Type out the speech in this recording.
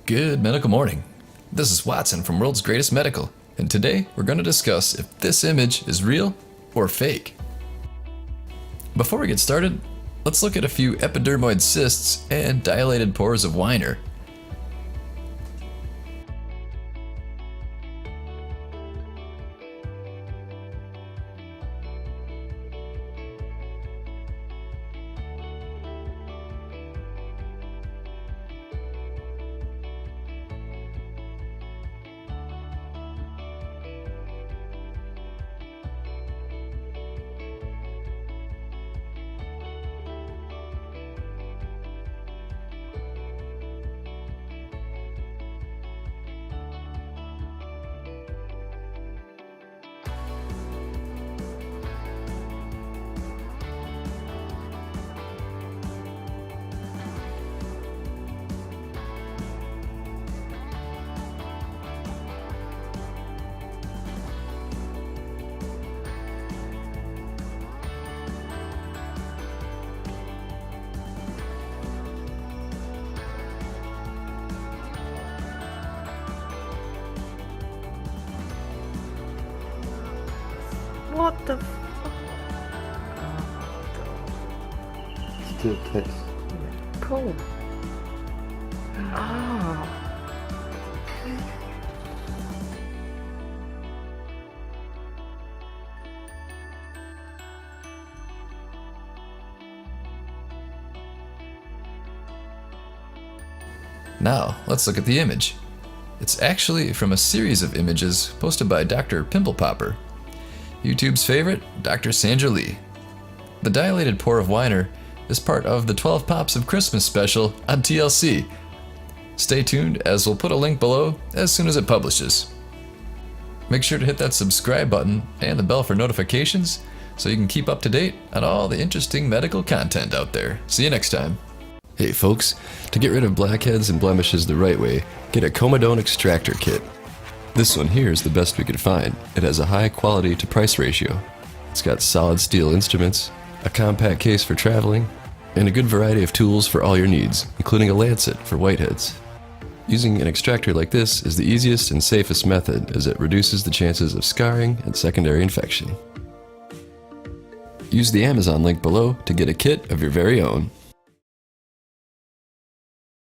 Good medical morning. This is Watson from World's Greatest Medical, and today we're going to discuss if this image is real or fake. Before we get started, let's look at a few epidermoid cysts and dilated pores of Weiner. What the Still text. cool. Ah. Now, let's look at the image. It's actually from a series of images posted by Dr. Pimple Popper, YouTube's favorite, Dr. Sandra Lee. The dilated pore of Weiner is part of the 12 Pops of Christmas special on TLC. Stay tuned, as we'll put a link below as soon as it publishes. Make sure to hit that subscribe button and the bell for notifications so you can keep up to date on all the interesting medical content out there. See you next time. Hey folks, to get rid of blackheads and blemishes the right way, get a Comedone extractor kit. This one here is the best we could find. It has a high quality to price ratio. It's got solid steel instruments, a compact case for traveling, and a good variety of tools for all your needs, including a lancet for whiteheads. Using an extractor like this is the easiest and safest method, as it reduces the chances of scarring and secondary infection. Use the Amazon link below to get a kit of your very own.